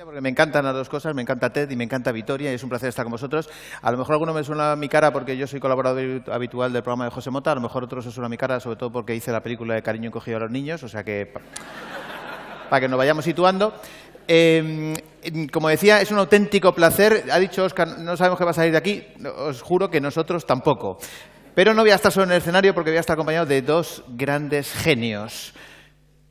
Porque me encantan las dos cosas, me encanta TED y me encanta Vitoria y es un placer estar con vosotros. A lo mejor alguno me suena a mi cara porque yo soy colaborador habitual del programa de José Mota, a lo mejor otros os suena a mi cara sobre todo porque hice la película de Cariño encogido a los niños, o sea que para que nos vayamos situando. Como decía, es un auténtico placer. Ha dicho Óscar, no sabemos qué va a salir de aquí, os juro que nosotros tampoco. Pero no voy a estar solo en el escenario porque voy a estar acompañado de dos grandes genios.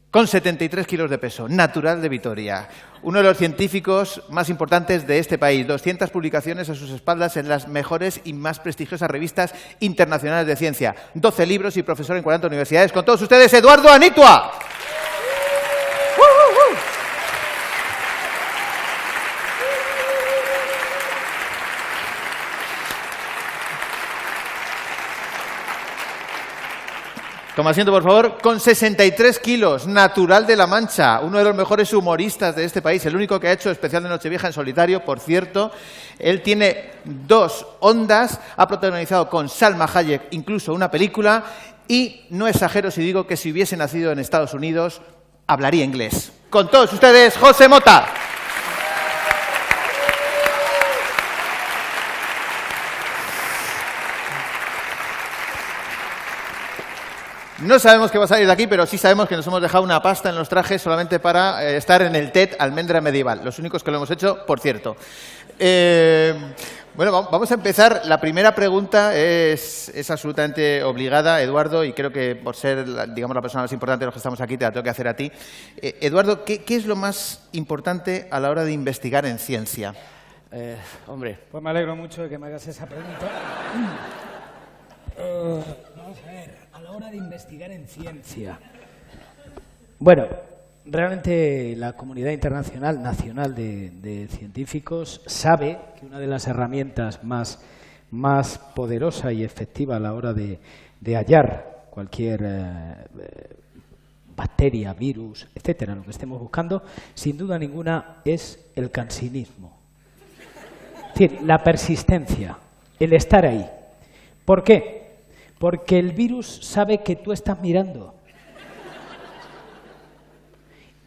Con 73 kilos de peso, natural de Vitoria. Uno de los científicos más importantes de este país. 200 publicaciones a sus espaldas en las mejores y más prestigiosas revistas internacionales de ciencia. 12 libros y profesor en 40 universidades. Con todos ustedes, Eduardo Anitua. Toma asiento, por favor. Con 63 kilos, natural de La Mancha, uno de los mejores humoristas de este país, el único que ha hecho especial de Nochevieja en solitario, por cierto. Él tiene 2 Ondas, ha protagonizado con Salma Hayek incluso una película y no exagero si digo que si hubiese nacido en Estados Unidos, hablaría inglés. Con todos ustedes, José Mota. No sabemos qué va a salir de aquí, pero sí sabemos que nos hemos dejado una pasta en los trajes solamente para estar en el TED Almendra Medieval. Los únicos que lo hemos hecho, por cierto. Bueno, vamos a empezar. La primera pregunta es absolutamente obligada, Eduardo, y creo que por ser, digamos, la persona más importante de los que estamos aquí, te la tengo que hacer a ti. Eduardo, ¿qué es lo más importante a la hora de investigar en ciencia? Hombre, pues me alegro mucho de que me hagas esa pregunta. Vamos a ver, a la hora de investigar en ciencia. Bueno, realmente la comunidad internacional, nacional de científicos sabe que una de las herramientas más poderosa y efectiva a la hora de hallar cualquier bacteria, virus, etcétera, lo que estemos buscando, sin duda ninguna es el cansinismo. Es decir, la persistencia, el estar ahí. ¿Por qué? Porque el virus sabe que tú estás mirando.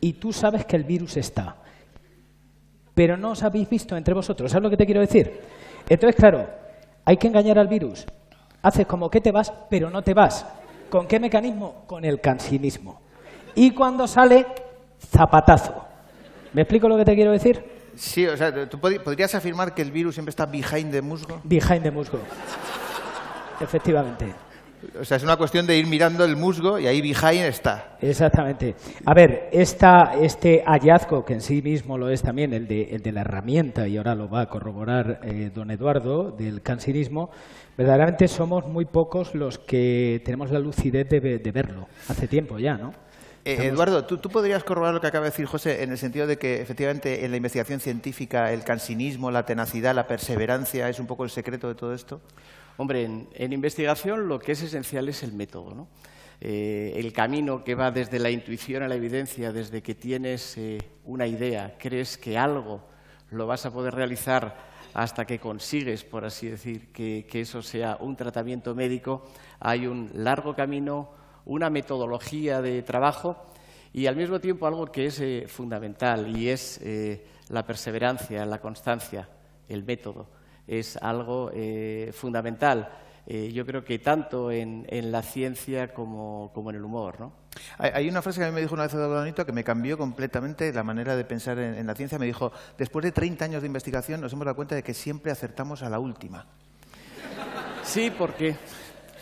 Y tú sabes que el virus está. Pero no os habéis visto entre vosotros. ¿Sabes lo que te quiero decir? Entonces, claro, hay que engañar al virus. Haces como que te vas, pero no te vas. ¿Con qué mecanismo? Con el cansinismo. Y cuando sale, zapatazo. ¿Me explico lo que te quiero decir? Sí, o sea, ¿tú podrías afirmar que el virus siempre está behind the musgo? Behind the musgo. Efectivamente. O sea, es una cuestión de ir mirando el musgo y ahí behind está. Exactamente. A ver, este hallazgo, que en sí mismo lo es también, el de la herramienta, y ahora lo va a corroborar don Eduardo, del cansinismo, verdaderamente somos muy pocos los que tenemos la lucidez de verlo. Hace tiempo ya, ¿no? Eduardo, ¿tú podrías corroborar lo que acaba de decir José en el sentido de que efectivamente en la investigación científica el cansinismo, la tenacidad, la perseverancia es un poco el secreto de todo esto? Hombre, en investigación lo que es esencial es el método, ¿no? El camino que va desde la intuición a la evidencia, desde que tienes una idea, crees que algo lo vas a poder realizar hasta que consigues, por así decir, que eso sea un tratamiento médico, hay un largo camino, una metodología de trabajo y al mismo tiempo algo que es fundamental y es la perseverancia, la constancia, el método. Es algo fundamental, yo creo que tanto en la ciencia como en el humor, ¿no? Hay una frase que a mí me dijo una vez Eduardo Anitua que me cambió completamente la manera de pensar en la ciencia. Me dijo, después de 30 años de investigación nos hemos dado cuenta de que siempre acertamos a la última. Sí, porque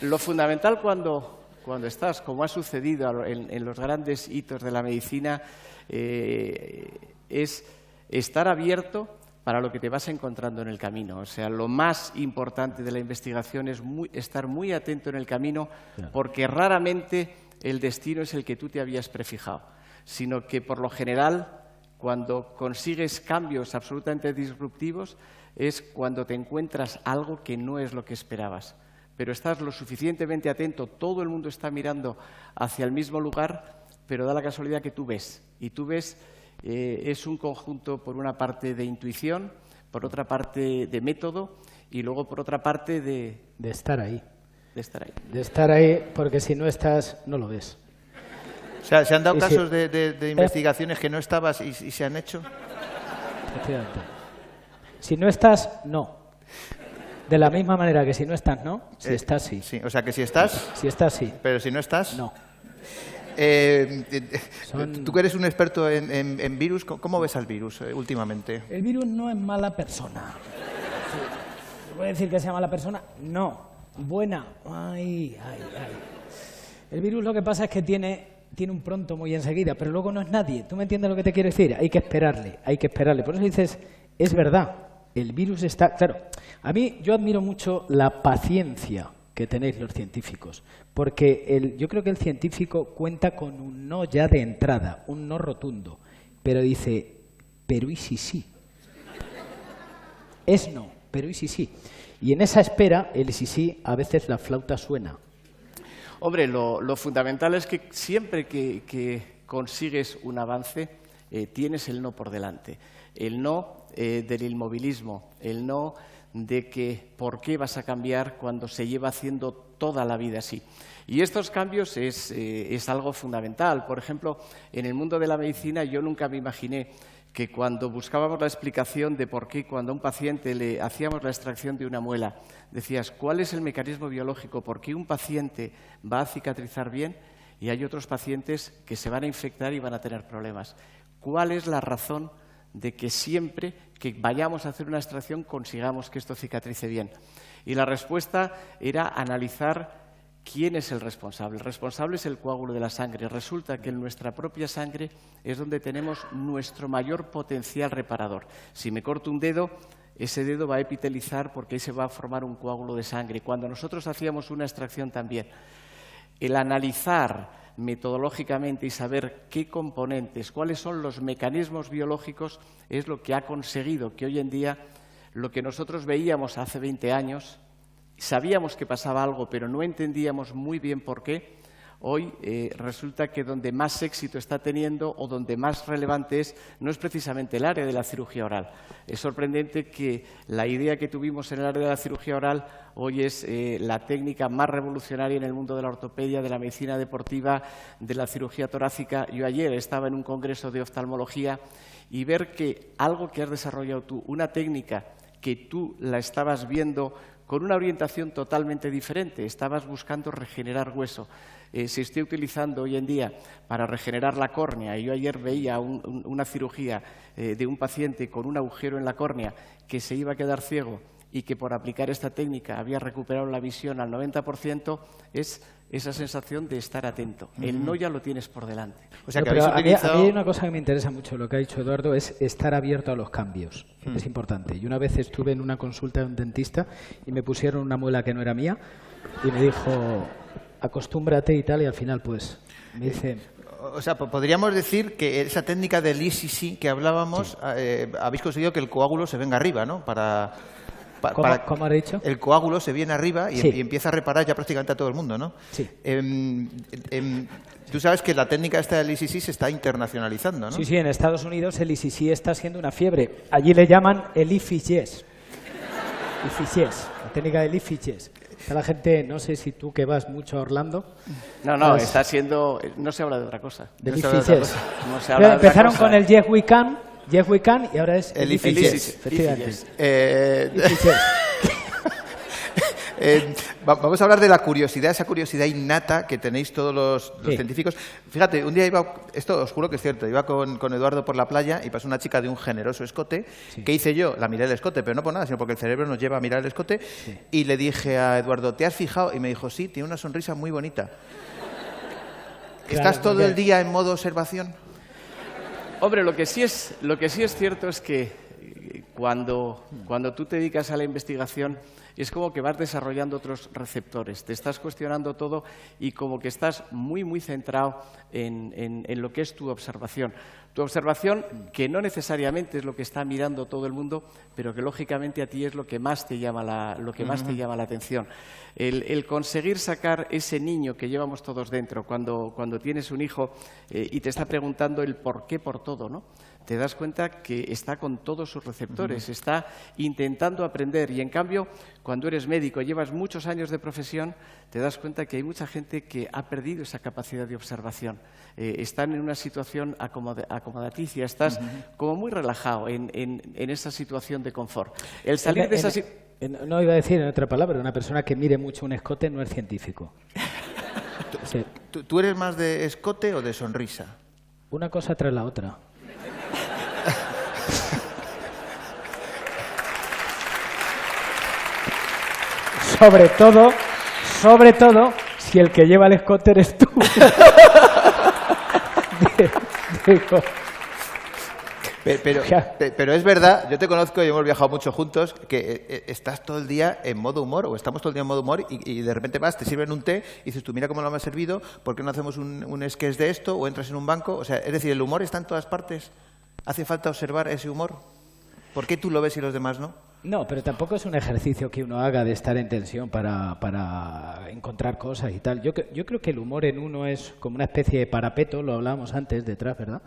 lo fundamental cuando estás, como ha sucedido en los grandes hitos de la medicina, es estar abierto para lo que te vas encontrando en el camino. O sea, lo más importante de la investigación es estar muy atento en el camino, porque raramente el destino es el que tú te habías prefijado, sino que por lo general, cuando consigues cambios absolutamente disruptivos, es cuando te encuentras algo que no es lo que esperabas. Pero estás lo suficientemente atento, todo el mundo está mirando hacia el mismo lugar, pero da la casualidad que tú ves. Y tú ves, es un conjunto, por una parte, de intuición, por otra parte, de método, y luego, por otra parte, de estar ahí. De estar ahí. De estar ahí, porque si no estás, no lo ves. O sea, ¿se han dado casos de investigaciones que no estabas y se han hecho? Efectivamente. Si no estás, no. De la misma manera que si no estás, no. Si estás, sí. Sí, o sea que si estás... Si estás, sí. Pero si no estás... No. Tú que eres un experto en virus, ¿cómo ves al virus últimamente? El virus no es mala persona. ¿Voy a decir que sea mala persona? No. Buena. Ay. El virus lo que pasa es que tiene un pronto muy enseguida, pero luego no es nadie. ¿Tú me entiendes lo que te quiero decir? Hay que esperarle. Por eso dices, es verdad, el virus está... Claro, a mí yo admiro mucho la paciencia que tenéis los científicos, porque yo creo que el científico cuenta con un no ya de entrada, un no rotundo, pero dice, pero ¿y si sí? Es no, pero ¿y si sí? Y en esa espera, el si sí, a veces la flauta suena. Hombre, lo fundamental es que siempre que consigues un avance, tienes el no por delante. El no del inmovilismo, el no de que por qué vas a cambiar cuando se lleva haciendo toda la vida así. Y estos cambios es algo fundamental. Por ejemplo, en el mundo de la medicina yo nunca me imaginé que cuando buscábamos la explicación de por qué cuando a un paciente le hacíamos la extracción de una muela, decías, ¿cuál es el mecanismo biológico? ¿Por qué un paciente va a cicatrizar bien y hay otros pacientes que se van a infectar y van a tener problemas? ¿Cuál es la razón de que siempre que vayamos a hacer una extracción consigamos que esto cicatrice bien? Y la respuesta era analizar quién es el responsable. El responsable es el coágulo de la sangre. Resulta que en nuestra propia sangre es donde tenemos nuestro mayor potencial reparador. Si me corto un dedo, ese dedo va a epitelizar porque ahí se va a formar un coágulo de sangre. Cuando nosotros hacíamos una extracción también, el analizar metodológicamente y saber qué componentes, cuáles son los mecanismos biológicos, es lo que ha conseguido que hoy en día lo que nosotros veíamos hace 20 años, sabíamos que pasaba algo, pero no entendíamos muy bien por qué. Hoy resulta que donde más éxito está teniendo o donde más relevante es, no es precisamente el área de la cirugía oral. Es sorprendente que la idea que tuvimos en el área de la cirugía oral hoy es la técnica más revolucionaria en el mundo de la ortopedia, de la medicina deportiva, de la cirugía torácica. Yo ayer estaba en un congreso de oftalmología y ver que algo que has desarrollado tú, una técnica que tú la estabas viendo con una orientación totalmente diferente, estabas buscando regenerar hueso. Se está utilizando hoy en día para regenerar la córnea. Yo ayer veía una cirugía de un paciente con un agujero en la córnea que se iba a quedar ciego y que por aplicar esta técnica había recuperado la visión al 90%, es esa sensación de estar atento. El no ya lo tienes por delante. O sea, que pero a mí hay una cosa que me interesa mucho, lo que ha dicho Eduardo, es estar abierto a los cambios. Es importante. Y una vez estuve en una consulta de un dentista y me pusieron una muela que no era mía y me dijo, acostúmbrate y tal, y al final pues me dice... O sea, podríamos decir que esa técnica del ECC que hablábamos, habéis conseguido que el coágulo se venga arriba, ¿no? ¿Cómo has dicho? El coágulo se viene arriba y empieza a reparar ya prácticamente a todo el mundo, ¿no? Sí. Tú sabes que la técnica esta del ECC se está internacionalizando, ¿no? Sí, sí, en Estados Unidos el ECC está siendo una fiebre. Allí le llaman el IFIGES. IFIGES, la técnica del IFIGES. La gente, no sé si tú que vas mucho a Orlando... No, está siendo... No se habla de otra cosa. Del IFIGES. No se habla de otra Empezaron cosa. con el Yes We Can, y ahora es el IFIGES. Vamos a hablar de la curiosidad, esa curiosidad innata que tenéis todos los científicos. Fíjate, un día esto os juro que es cierto, iba con Eduardo por la playa y pasó una chica de un generoso escote. ¿Qué hice yo? La miré el escote, pero no por nada, sino porque el cerebro nos lleva a mirar el escote. Y le dije a Eduardo, ¿te has fijado? Y me dijo, sí, tiene una sonrisa muy bonita. ¿Estás todo el día en modo observación? Hombre, lo que sí es cierto es que cuando tú te dedicas a la investigación es como que vas desarrollando otros receptores, te estás cuestionando todo y como que estás muy, muy centrado en lo que es tu observación. Tu observación, que no necesariamente es lo que está mirando todo el mundo, pero que lógicamente a ti es lo que más te llama la atención. El conseguir sacar ese niño que llevamos todos dentro cuando tienes un hijo y te está preguntando el por qué por todo, ¿no? te das cuenta que está con todos sus receptores, está intentando aprender. Y en cambio, cuando eres médico, llevas muchos años de profesión, te das cuenta que hay mucha gente que ha perdido esa capacidad de observación. Están en una situación acomodaticia, estás como muy relajado en esa situación de confort. El salir de esa no iba a decir en otra palabra, una persona que mire mucho un escote no es científico. Sí. ¿Tú eres más de escote o de sonrisa? Una cosa tras la otra. Sobre todo, si el que lleva el escote eres tú. Digo. Pero es verdad, yo te conozco y hemos viajado mucho juntos, que estás todo el día en modo humor, o estamos todo el día en modo humor, y de repente vas, te sirven un té, y dices tú, mira cómo lo hemos servido, ¿por qué no hacemos un sketch de esto? O entras en un banco, o sea, es decir, el humor está en todas partes. ¿Hace falta observar ese humor? ¿Por qué tú lo ves y los demás no? No, pero tampoco es un ejercicio que uno haga de estar en tensión para encontrar cosas y tal. Yo creo que el humor en uno es como una especie de parapeto, lo hablábamos antes detrás, ¿verdad?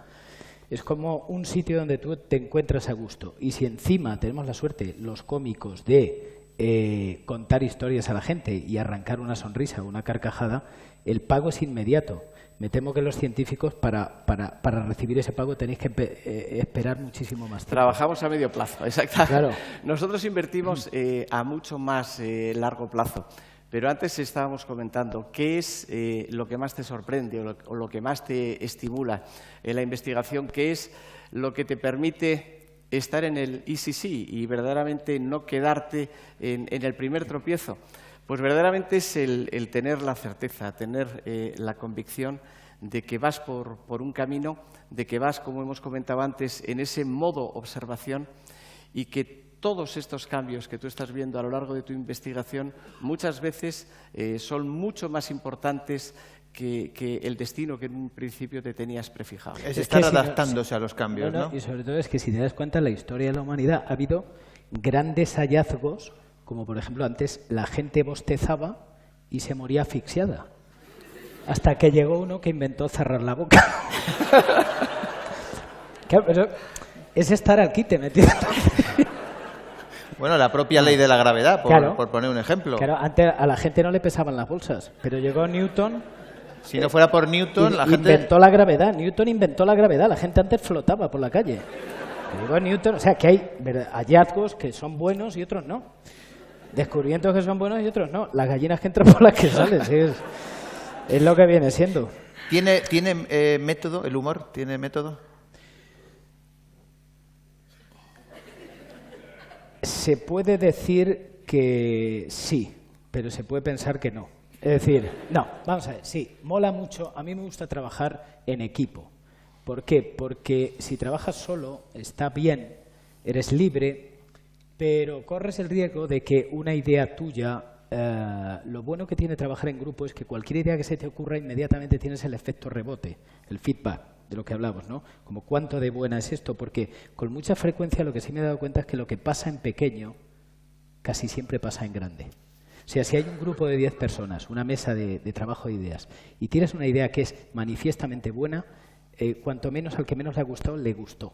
Es como un sitio donde tú te encuentras a gusto. Y si encima tenemos la suerte, los cómicos, de contar historias a la gente y arrancar una sonrisa o una carcajada, el pago es inmediato. Me temo que los científicos, para recibir ese pago, tenéis que esperar muchísimo más tiempo. Trabajamos a medio plazo, exactamente. Claro. Nosotros invertimos a mucho más largo plazo. Pero antes estábamos comentando, ¿qué es lo que más te sorprende o lo que más te estimula en la investigación? ¿Qué es lo que te permite estar en el ECC y verdaderamente no quedarte en el primer tropiezo? Pues verdaderamente es el tener la certeza, tener la convicción de que vas por un camino, de que vas, como hemos comentado antes, en ese modo observación y que todos estos cambios que tú estás viendo a lo largo de tu investigación muchas veces son mucho más importantes que el destino que en un principio te tenías prefijado. Es estar adaptándose a los cambios, ¿no? Y sobre todo es que si te das cuenta, en la historia de la humanidad ha habido grandes hallazgos, como por ejemplo antes la gente bostezaba y se moría asfixiada, hasta que llegó uno que inventó cerrar la boca. Claro, pero es estar al quite metido. Bueno, la propia ley de la gravedad, Claro. por poner un ejemplo. Claro, antes a la gente no le pesaban las bolsas, pero llegó Newton. Si no fuera por Newton, la gente... Inventó la gravedad. Newton inventó la gravedad. La gente antes flotaba por la calle. Llegó Newton, o sea, que hay hallazgos que son buenos y otros no. Descubrimientos que son buenos y otros no. Las gallinas que entran por las que salen, sí, es lo que viene siendo. ¿Tiene método el humor? ¿Tiene método? Se puede decir que sí, pero se puede pensar que no. Es decir, no, vamos a ver, sí, mola mucho. A mí me gusta trabajar en equipo. ¿Por qué? Porque si trabajas solo, está bien, eres libre, pero corres el riesgo de que una idea tuya... lo bueno que tiene trabajar en grupo es que cualquier idea que se te ocurra, inmediatamente tienes el efecto rebote, el feedback, de lo que hablamos, ¿no? Como cuánto de buena es esto, porque con mucha frecuencia lo que sí me he dado cuenta es que lo que pasa en pequeño casi siempre pasa en grande. O sea, si hay un grupo de 10 personas, una mesa de trabajo de ideas, y tienes una idea que es manifiestamente buena, cuanto menos al que menos le ha gustado, le gustó.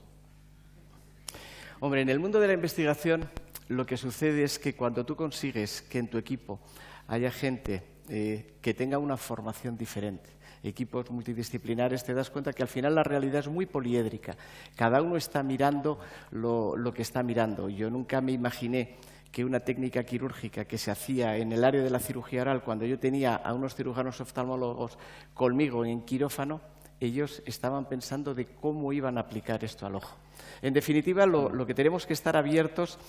Hombre, en el mundo de la investigación lo que sucede es que cuando tú consigues que en tu equipo haya gente que tenga una formación diferente, equipos multidisciplinares, te das cuenta que al final la realidad es muy poliédrica. Cada uno está mirando lo que está mirando. Yo nunca me imaginé que una técnica quirúrgica que se hacía en el área de la cirugía oral, cuando yo tenía a unos cirujanos oftalmólogos conmigo en quirófano, ellos estaban pensando de cómo iban a aplicar esto al ojo. En definitiva, lo que tenemos que estar abiertos,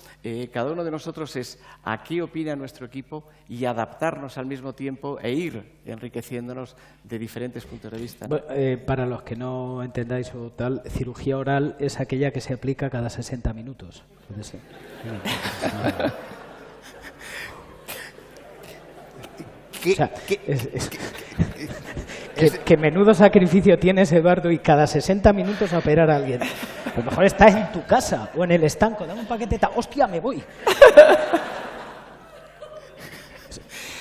cada uno de nosotros, es a qué opina nuestro equipo y adaptarnos al mismo tiempo e ir enriqueciéndonos de diferentes puntos de vista, ¿no? Bueno, para los que no entendáis o tal, cirugía oral es aquella que se aplica cada 60 minutos. Que menudo sacrificio tienes, Eduardo, y cada 60 minutos a operar a alguien. A lo mejor estás en tu casa o en el estanco, dame un paquete, ¡hostia, me voy!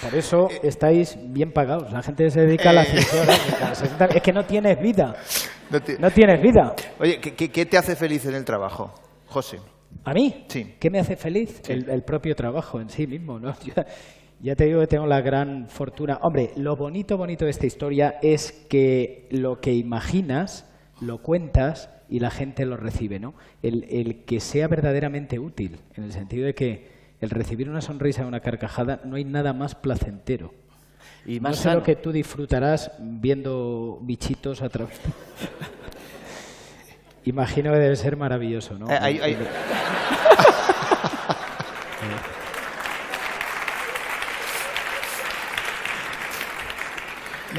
Por eso estáis bien pagados. La gente se dedica a la cirugía oral. Es que no tienes vida. No tienes vida. Oye, ¿qué te hace feliz en el trabajo, José? ¿A mí? Sí. ¿Qué me hace feliz? Sí. El propio trabajo en sí mismo, ¿no? Ya te digo que tengo la gran fortuna. Hombre, lo bonito de esta historia es que lo que imaginas lo cuentas y la gente lo recibe, ¿no? El que sea verdaderamente útil, en el sentido de que el recibir una sonrisa o una carcajada no hay nada más placentero. Y más no sé sano. lo que tú disfrutarás viendo bichitos a través. Imagino que debe ser maravilloso, ¿no?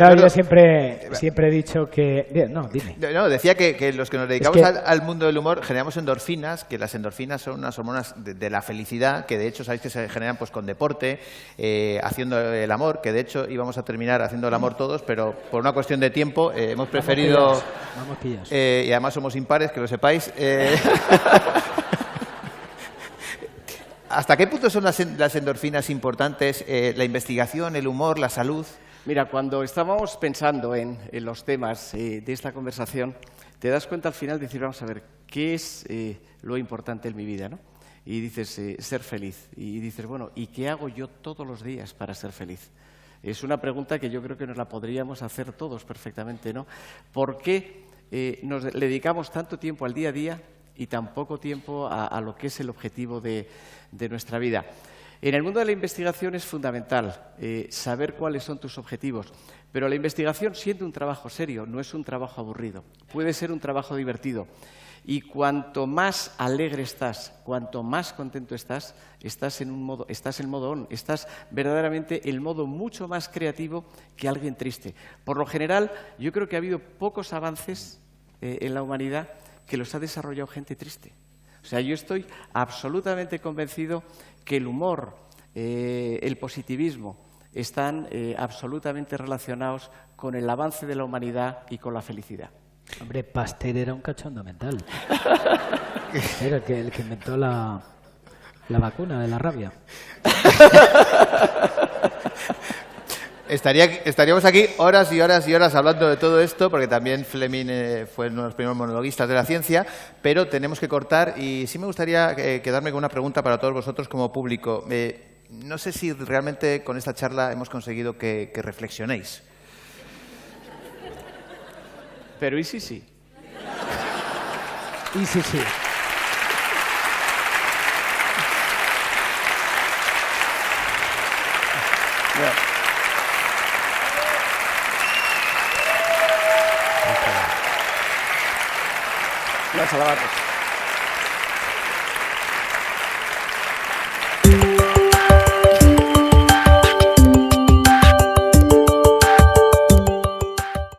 No, yo siempre he dicho que... No, dime. No, decía que los que nos dedicamos al mundo del humor generamos endorfinas, que las endorfinas son unas hormonas de la felicidad, que de hecho sabéis que se generan pues con deporte, haciendo el amor, que de hecho íbamos a terminar haciendo el amor todos, pero por una cuestión de tiempo hemos preferido... Vamos pillas. Y además somos impares, que lo sepáis. ¿Hasta qué punto son las endorfinas importantes? La investigación, el humor, la salud... Mira, cuando estábamos pensando en los temas de esta conversación, te das cuenta al final de decir, vamos a ver, ¿qué es lo importante en mi vida, ¿no? Y dices, ser feliz. Y dices, bueno, ¿y qué hago yo todos los días para ser feliz? Es una pregunta que yo creo que nos la podríamos hacer todos perfectamente, ¿no? ¿Por qué nos dedicamos tanto tiempo al día a día y tan poco tiempo a lo que es el objetivo de nuestra vida? En el mundo de la investigación es fundamental saber cuáles son tus objetivos, pero la investigación, siendo un trabajo serio, no es un trabajo aburrido, puede ser un trabajo divertido. Y cuanto más alegre estás, cuanto más contento estás en modo on, estás verdaderamente en modo mucho más creativo que alguien triste. Por lo general, yo creo que ha habido pocos avances en la humanidad que los ha desarrollado gente triste. O sea, yo estoy absolutamente convencido que el humor, el positivismo, están absolutamente relacionados con el avance de la humanidad y con la felicidad. Hombre, Pasteur era un cachondo mental. Era el que inventó la vacuna de la rabia. Estaríamos aquí horas y horas y horas hablando de todo esto, porque también Fleming fue uno de los primeros monologuistas de la ciencia, pero tenemos que cortar y sí me gustaría quedarme con una pregunta para todos vosotros como público. No sé si realmente con esta charla hemos conseguido que reflexionéis. Pero ¿y sí, sí? Y sí, sí. Bueno. Los alabatos.